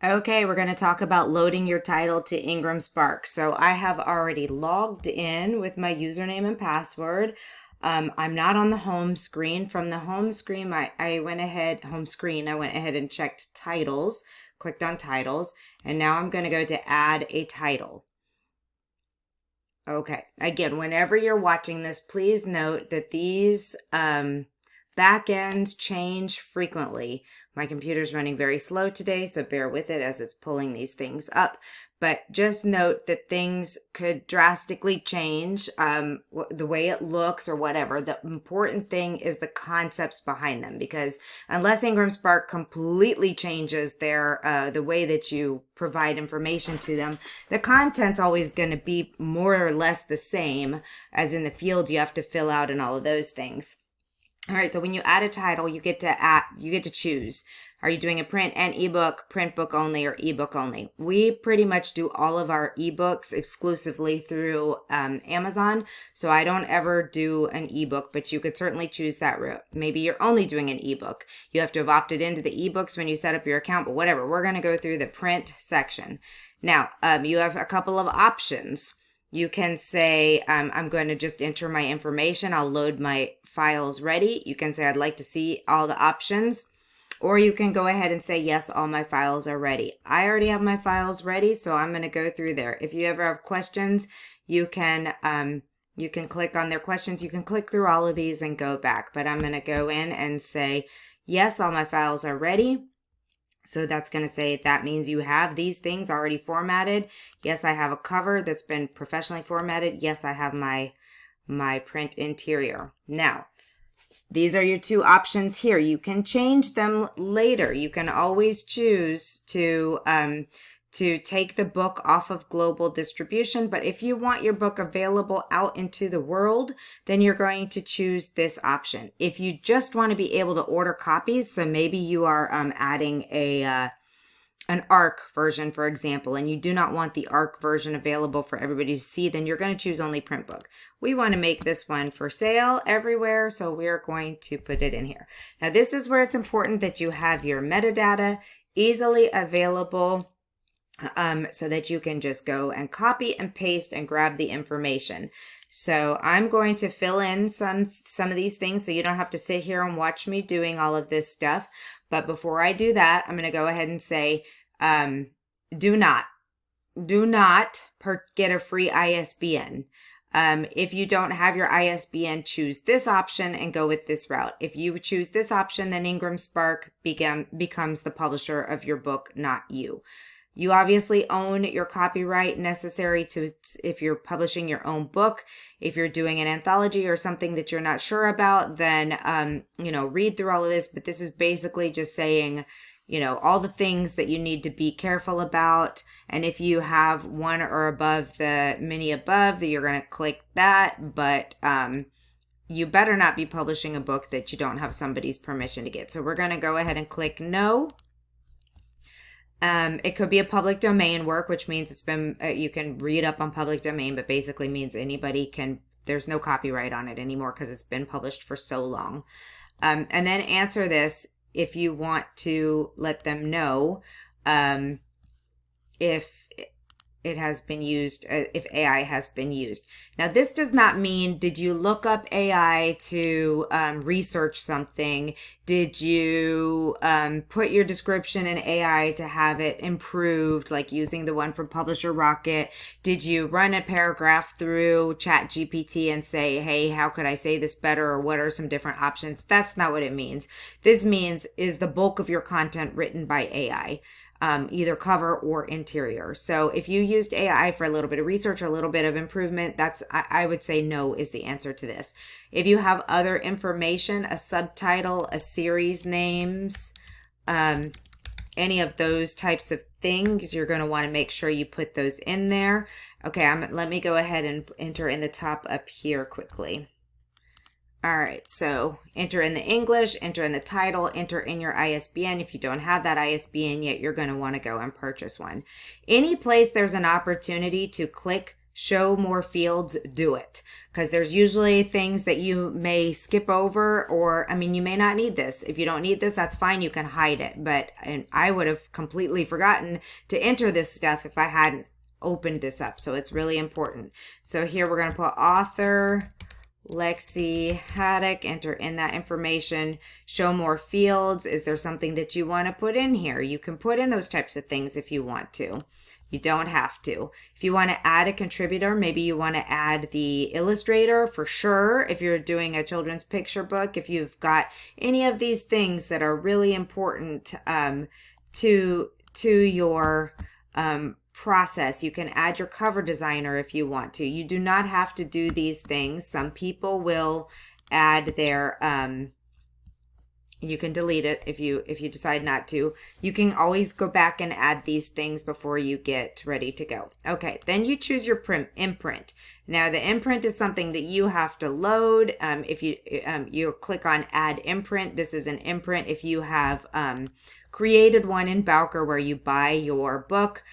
Okay, we're going to talk about loading your title to IngramSpark. So I have already logged in with my username and password. I'm not on the home screen. From the home screen, I went ahead and checked titles, clicked on titles, and now I'm going to go to add a title. Okay, again, whenever you're watching this, please note that these backends change frequently. My computer's running very slow today, so bear with it as it's pulling these things up. But just note that things could drastically change, the way it looks or whatever. The important thing is the concepts behind them, because unless IngramSpark completely changes the way that you provide information to them, the content's always going to be more or less the same as in the fields you have to fill out and all of those things. All right, so when you add a title, you get to choose. Are you doing a print and ebook, print book only, or ebook only? We pretty much do all of our ebooks exclusively through Amazon, so I don't ever do an ebook, but you could certainly choose that route. Maybe you're only doing an ebook. You have to have opted into the ebooks when you set up your account, but whatever. We're going to go through the print section. Now, you have a couple of options. You can say, I'm going to just enter my information. I'll load my files ready. You can say, I'd like to see all the options. Or you can go ahead and say, yes, all my files are ready. I already have my files ready, so I'm going to go through there. If you ever have questions, you can click on their questions. You can click through all of these and go back. But I'm going to go in and say, yes, all my files are ready. So that's going to say that means you have these things already formatted. Yes, I have a cover that's been professionally formatted. Yes, I have my print interior. Now, these are your two options here. You can change them later. You can always choose to take the book off of global distribution. But if you want your book available out into the world, then you're going to choose this option. If you just want to be able to order copies, so maybe you are adding an ARC version, for example, and you do not want the ARC version available for everybody to see, then you're going to choose only print book. We want to make this one for sale everywhere, so we're going to put it in here. Now, this is where it's important that you have your metadata easily available, so that you can just go and copy and paste and grab the information. So I'm going to fill in some of these things so you don't have to sit here and watch me doing all of this stuff. But before I do that, I'm going to go ahead and say, do not get a free ISBN. If you don't have your ISBN, choose this option and go with this route. If you choose this option, then IngramSpark becomes the publisher of your book, not you. You obviously own your copyright necessary to, if you're publishing your own book. If you're doing an anthology or something that you're not sure about, then, read through all of this. But this is basically just saying, all the things that you need to be careful about. And if you have one or above the many above, that you're going to click that. But, you better not be publishing a book that you don't have somebody's permission to get. So we're going to go ahead and click no. It could be a public domain work, which means it's been, you can read up on public domain, but basically means anybody can, there's no copyright on it anymore because it's been published for so long. And then answer this if you want to let them know, if it has been used, if AI has been used. Now, this does not mean, did you look up AI to research something? Did you put your description in AI to have it improved, like using the one from Publisher Rocket? Did you run a paragraph through ChatGPT and say, hey, how could I say this better? Or what are some different options? That's not what it means. This means, is the bulk of your content written by AI? Either cover or interior. So if you used AI for a little bit of research, a little bit of improvement, I would say no is the answer to this. If you have other information, a subtitle, a series names, any of those types of things, you're going to want to make sure you put those in there. Okay, let me go ahead and enter in the top up here quickly. All right, so enter in the English, enter in the title, enter in your ISBN. If you don't have that ISBN yet, you're going to want to go and purchase one. Any place there's an opportunity to click show more fields, do it. Because there's usually things that you may skip over, or, I mean, you may not need this. If you don't need this, that's fine. You can hide it. But I would have completely forgotten to enter this stuff if I hadn't opened this up. So it's really important. So here we're going to put author Lexi Haddock, enter in that information, show more fields. Is there something that you want to put in here? You can put in those types of things if you want to. You don't have to. If you want to add a contributor, maybe you want to add the illustrator for sure. If you're doing a children's picture book, if you've got any of these things that are really important to your process, you can add your cover designer if you want to. You do not have to do these things. Some people will add their you can delete it if you decide not to. You can always go back and add these things before you get ready to go. Okay, then you choose your imprint. Now the imprint is something that you have to load. If you click on add imprint, this is an imprint. If you have created one in Bowker where you buy your book,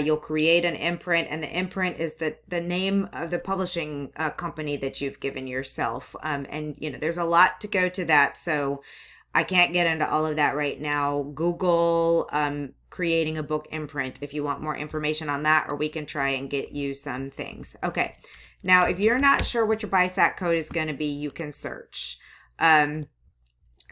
you'll create an imprint, and the imprint is the name of the publishing company that you've given yourself. And you know, there's a lot to go to that, so I can't get into all of that right now. Google creating a book imprint if you want more information on that, or we can try and get you some things. Okay, now if you're not sure what your BISAC code is going to be, you can search.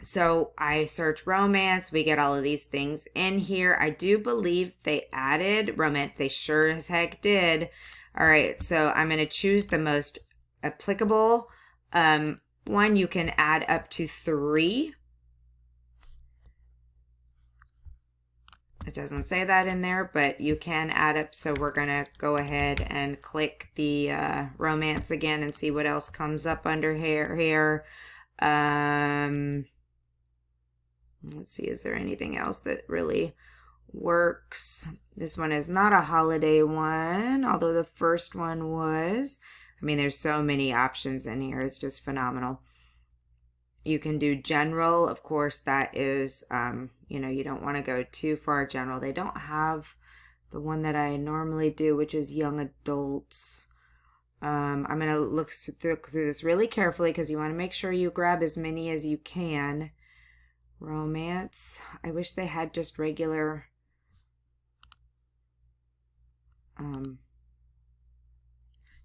So I search romance. We get all of these things in here. I do believe they added romance. They sure as heck did. All right, so I'm going to choose the most applicable one. You can add up to 3. It doesn't say that in there, but you can add up. So we're going to go ahead and click the romance again and see what else comes up under here. Let's see, is there anything else that really works? This one is not a holiday one, although the first one was. I mean, there's so many options in here. It's just phenomenal. You can do general. Of course, that is, you know, you don't want to go too far general. They don't have the one that I normally do, which is young adults. I'm going to look through this really carefully because you want to make sure you grab as many as you can. Romance. I wish they had just regular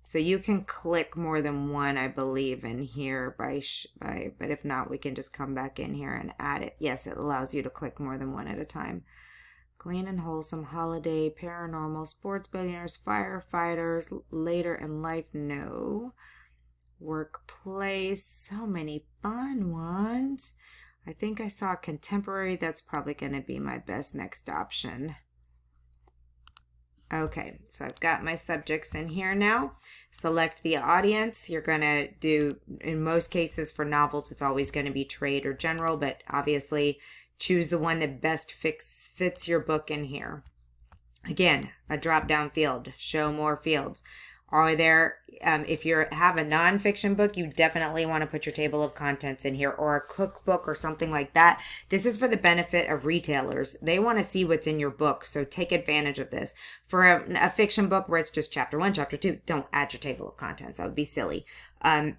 so you can click more than one, I believe, in here but if not, we can just come back in here and add it. Yes, it allows you to click more than one at a time. Clean and wholesome, holiday, paranormal, sports, billionaires, firefighters, later in life, no. Workplace, so many fun ones. I think I saw contemporary. That's probably going to be my best next option. Okay, so I've got my subjects in here now. Select the audience. You're going to do, in most cases for novels, it's always going to be trade or general, but obviously choose the one that best fits your book in here. Again, a drop-down field, show more fields. Are there, if you have a nonfiction book, you definitely want to put your table of contents in here, or a cookbook or something like that. This is for the benefit of retailers. They want to see what's in your book, so take advantage of this. For a fiction book where it's just chapter 1, chapter 2, don't add your table of contents. That would be silly.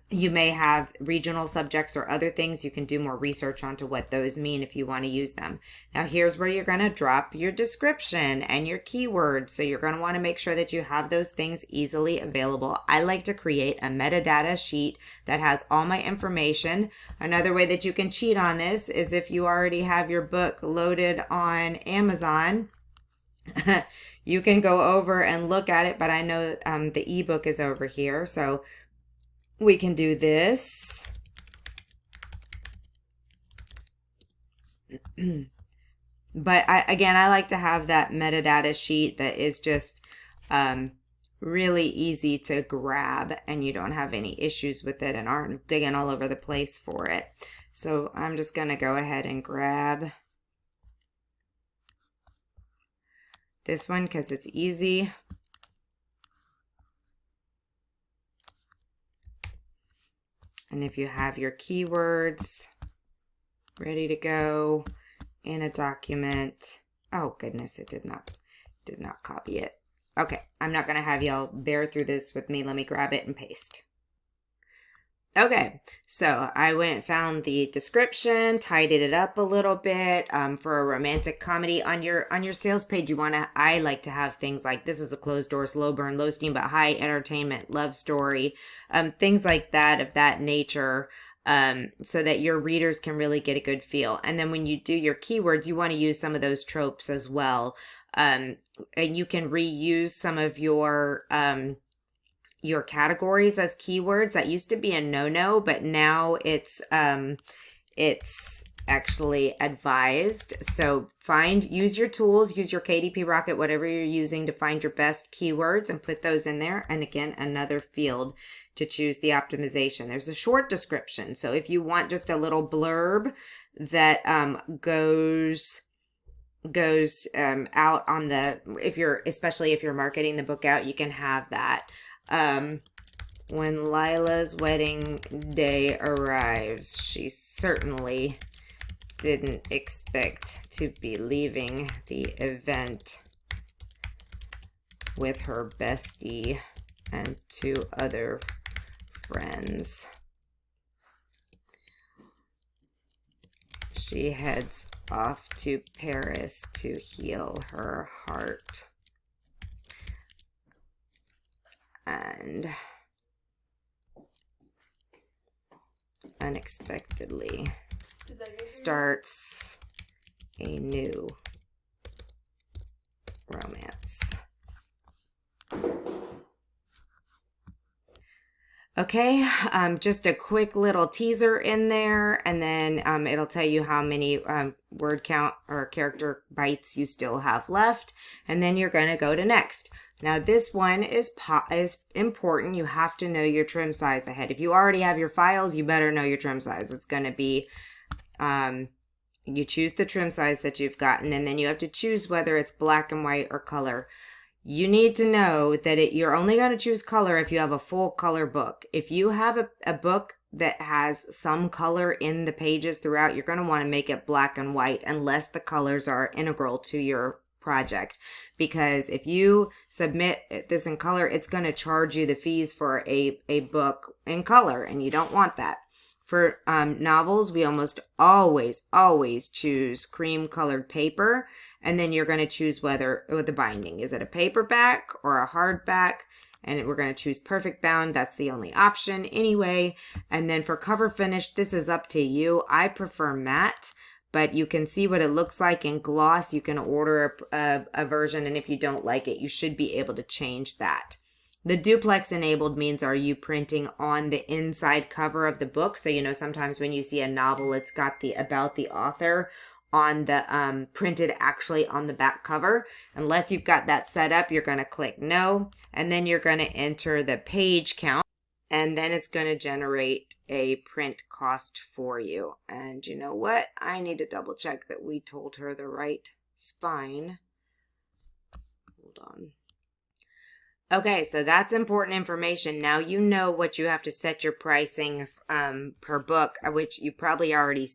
You may have regional subjects or other things. You can do more research onto what those mean if you want to use them. Now here's where you're going to drop your description and your keywords. So you're going to want to make sure that you have those things easily available. I like to create a metadata sheet that has all my information. Another way that you can cheat on this is if you already have your book loaded on Amazon. You can go over and look at it, but I know the ebook is over here. So we can do this. But I like to have that metadata sheet that is just really easy to grab, and you don't have any issues with it and aren't digging all over the place for it. So I'm just going to go ahead and grab this one because it's easy. And if you have your keywords ready to go in a document, oh goodness, it did not copy it. Okay, I'm not going to have y'all bear through this with me. Let me grab it and paste. Okay, so I went and found the description, tidied it up a little bit for a romantic comedy. On your sales page, I like to have things like, this is a closed door, slow burn, low steam but high entertainment love story, things like that, of that nature, so that your readers can really get a good feel. And then when you do your keywords, you want to use some of those tropes as well, and you can reuse some of your categories as keywords. That used to be a no-no, but now it's actually advised. So use your tools, use your KDP Rocket, whatever you're using to find your best keywords and put those in there. And again, another field to choose the optimization. There's a short description. So if you want just a little blurb that goes out on especially if you're marketing the book out, you can have that. When Lila's wedding day arrives, she certainly didn't expect to be leaving the event with her bestie and 2 other friends. She heads off to Paris to heal her heart. And unexpectedly starts a new romance. Okay, just a quick little teaser in there, and then it'll tell you how many word count or character bytes you still have left, and then you're going to go to next. Now this one is important. You have to know your trim size ahead. If you already have your files, you better know your trim size. It's going to be, you choose the trim size that you've gotten, and then you have to choose whether it's black and white or color. You need to know that you're only going to choose color if you have a full color book. If you have a book that has some color in the pages throughout, you're going to want to make it black and white unless the colors are integral to your project. Because if you submit this in color, it's going to charge you the fees for a book in color, and you don't want that. For novels, we almost always choose cream colored paper, and then you're going to choose with the binding. Is it a paperback or a hardback? And we're going to choose perfect bound. That's the only option anyway. And then for cover finish, this is up to you. I prefer matte, but you can see what it looks like in gloss. You can order a version, and if you don't like it, you should be able to change that. The duplex enabled means, are you printing on the inside cover of the book? So, sometimes when you see a novel, it's got the about the author on the printed actually on the back cover. Unless you've got that set up, you're going to click no, and then you're going to enter the page count, and then it's going to generate a print cost for you. And you know what? I need to double check that we told her the right spine. Hold on. Okay, so that's important information. Now you know what you have to set your pricing per book, which you probably already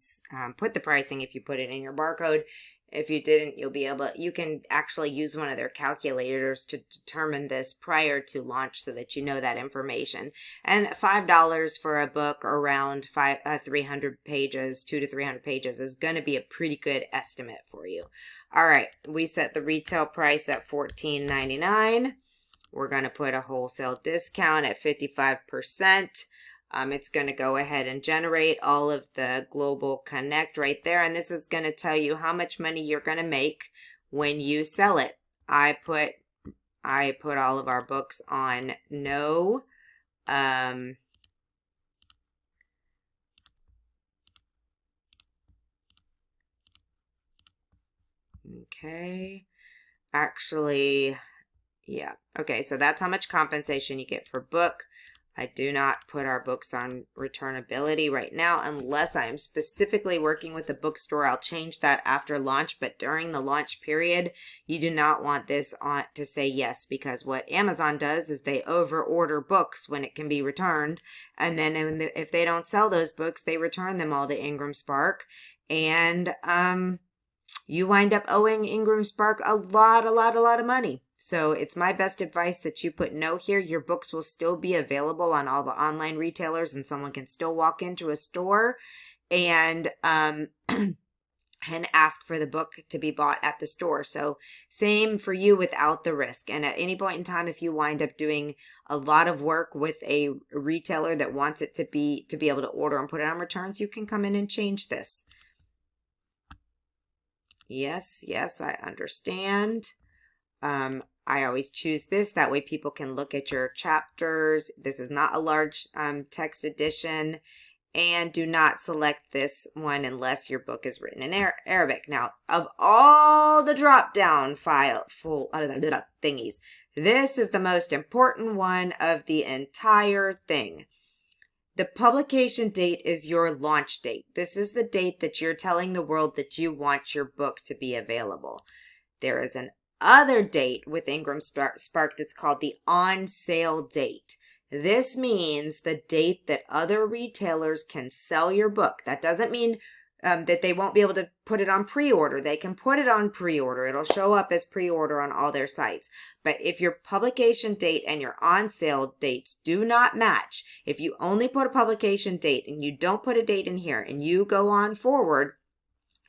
put the pricing if you put it in your barcode. If you didn't, you can actually use one of their calculators to determine this prior to launch so that you know that information. And $5 for a book around 300 pages, 200 to 300 pages is going to be a pretty good estimate for you. All right, we set the retail price at $14.99. We're going to put a wholesale discount at 55%. It's going to go ahead and generate all of the global connect right there. And this is going to tell you how much money you're going to make when you sell it. I put all of our books on no. Okay. Actually, yeah. Okay, so that's how much compensation you get for book. I do not put our books on returnability right now unless I am specifically working with the bookstore. I'll change that after launch, but during the launch period, you do not want this on to say yes, because what Amazon does is they over-order books when it can be returned, and then if they don't sell those books, they return them all to IngramSpark, and you wind up owing IngramSpark a lot of money. So it's my best advice that you put no here. Your books will still be available on all the online retailers, and someone can still walk into a store and and ask for the book to be bought at the store. So same for you without the risk. And at any point in time, if you wind up doing a lot of work with a retailer that wants it to be able to order and put it on returns, you can come in and change this. Yes, I understand. I always choose this. That way people can look at your chapters. This is not a large text edition. And do not select this one unless your book is written in Arabic. Now, of all the drop-down thingies, this is the most important one of the entire thing. The publication date is your launch date. This is the date that you're telling the world that you want your book to be available. There is an other date with IngramSpark that's called the on sale date. This means the date that other retailers can sell your book. That doesn't mean that they won't be able to put it on pre-order. They can put it on pre-order. It'll show up as pre-order on all their sites. But if your publication date and your on sale dates do not match, if you only put a publication date and you don't put a date in here and you go on forward,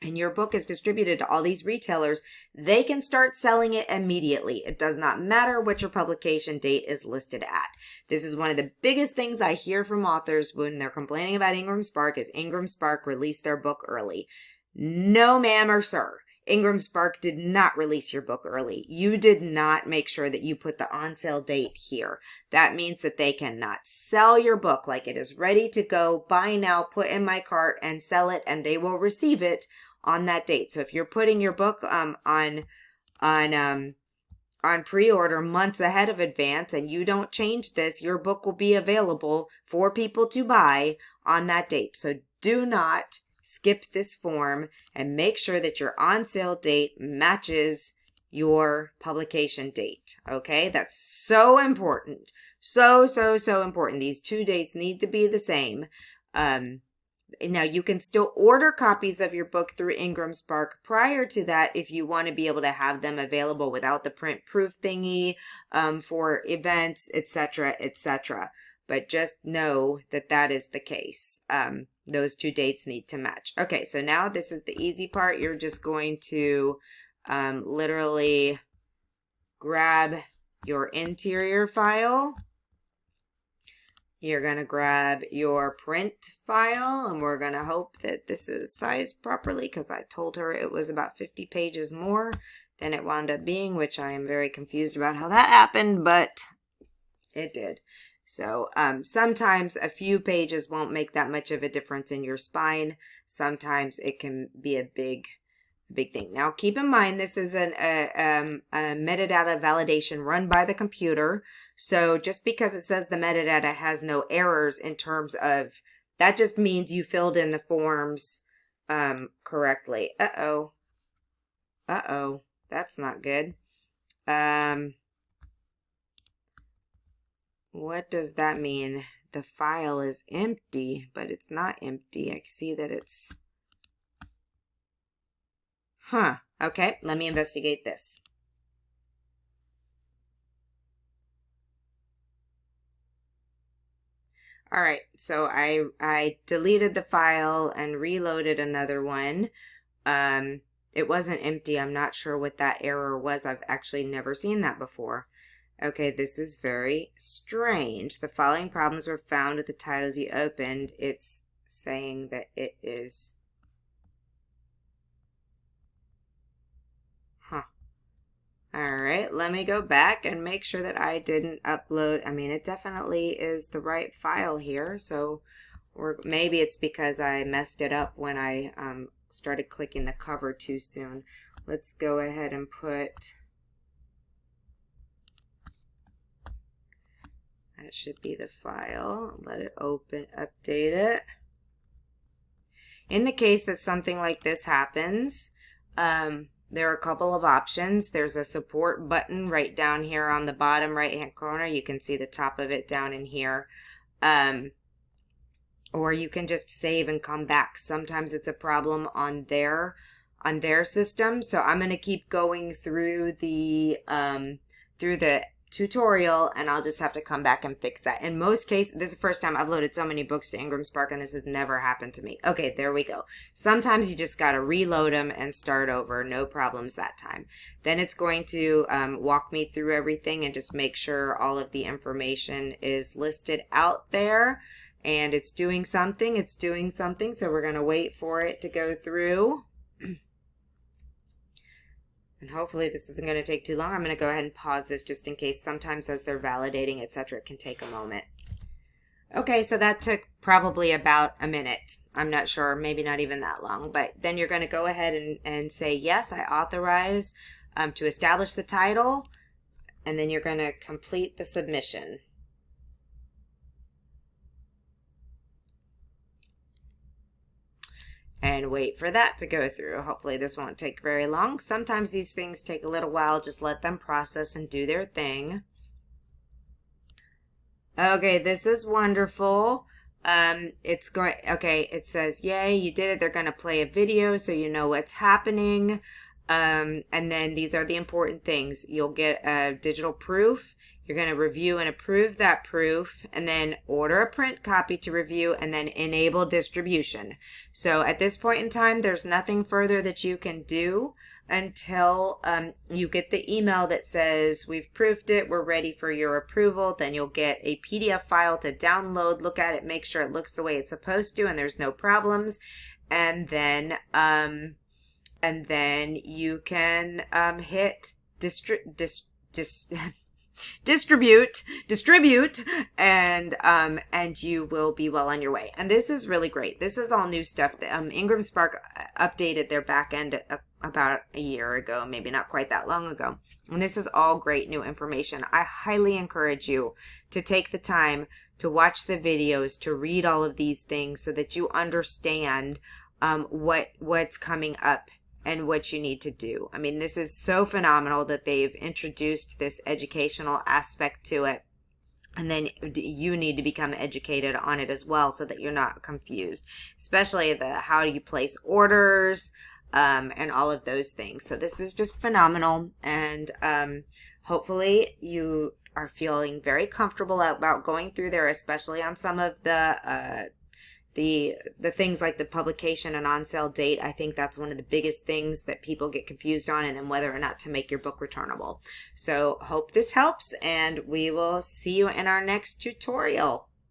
and your book is distributed to all these retailers, they can start selling it immediately. It does not matter what your publication date is listed at. This is one of the biggest things I hear from authors when they're complaining about IngramSpark is IngramSpark released their book early. No, ma'am or sir. IngramSpark did not release your book early. You did not make sure that you put the on sale date here. That means that they cannot sell your book like it is ready to go, buy now, put in my cart and sell it, and they will receive it on that date. So if you're putting your book on pre-order months ahead of advance and you don't change this, your book will be available for people to buy on that date. So do not skip this form and make sure that your on sale date matches your publication date. Okay, that's so important. So important. These two dates need to be the same. Now, you can still order copies of your book through IngramSpark prior to that if you want to be able to have them available without the print proof thingy for events, etc., etc. But just know that that is the case. Those two dates need to match. Okay, so now this is the easy part. You're just going to literally grab your interior file. You're going to grab your print file, and we're going to hope that this is sized properly because I told her it was about 50 pages more than it wound up being, which I am very confused about how that happened, but it did. So sometimes a few pages won't make that much of a difference in your spine. Sometimes it can be a big thing. Now, keep in mind, this is a metadata validation run by the computer. So just because it says the metadata has no errors in terms of, that just means you filled in the forms correctly. Uh-oh, that's not good. What does that mean? The file is empty, but it's not empty. I see that it's... Okay, let me investigate this. All right, so I deleted the file and reloaded another one. It wasn't empty. I'm not sure what that error was. I've actually never seen that before. Okay, this is very strange. The following problems were found with the titles you opened. It's saying that it is... All right, let me go back and make sure that I didn't upload. I mean, it definitely is the right file here. So, or maybe it's because I messed it up when I started clicking the cover too soon. Let's go ahead and put... That should be the file. Let it open, update it. In the case that something like this happens, there are a couple of options. There's a support button right down here on the bottom right hand corner. You can see the top of it down in here. Or you can just save and come back. Sometimes it's a problem on their system. So I'm going to keep going through the through the tutorial, and I'll just have to come back and fix that. In most cases, this is the first time I've loaded so many books to IngramSpark, and this has never happened to me. Okay, there we go. Sometimes you just got to reload them and start over. No problems that time. Then it's going to walk me through everything and just make sure all of the information is listed out there. And it's doing something. It's doing something. So we're going to wait for it to go through. And hopefully this isn't going to take too long. I'm going to go ahead and pause this just in case. Sometimes as they're validating, etc., it can take a moment. Okay, so that took probably about a minute. I'm not sure, maybe not even that long. But then you're going to go ahead and say, yes, I authorize to establish the title. And then you're going to complete the submission. And wait for that to go through. Hopefully this won't take very long. Sometimes these things take a little while. Just let them process and do their thing. Okay, this is wonderful. It's going, okay, it says, yay, you did it. They're going to play a video so you know what's happening. And then these are the important things. You'll get a digital proof. You're going to review and approve that proof, and then order a print copy to review, and then enable distribution. So at this point in time, there's nothing further that you can do until you get the email that says, we've proofed it, we're ready for your approval. Then you'll get a PDF file to download, look at it, make sure it looks the way it's supposed to, and there's no problems. And then you can hit distribute, and you will be well on your way. And this is really great. This is all new stuff. IngramSpark updated their back end about a year ago, maybe not quite that long ago. And this is all great new information. I highly encourage you to take the time to watch the videos, to read all of these things so that you understand what's coming up and what you need to do. I mean, this is so phenomenal that they've introduced this educational aspect to it. And then you need to become educated on it as well so that you're not confused, especially the how do you place orders and all of those things. So this is just phenomenal. And hopefully you are feeling very comfortable about going through there, especially on some of the things like the publication and on sale date. I think that's one of the biggest things that people get confused on, and then whether or not to make your book returnable. So hope this helps, and we will see you in our next tutorial.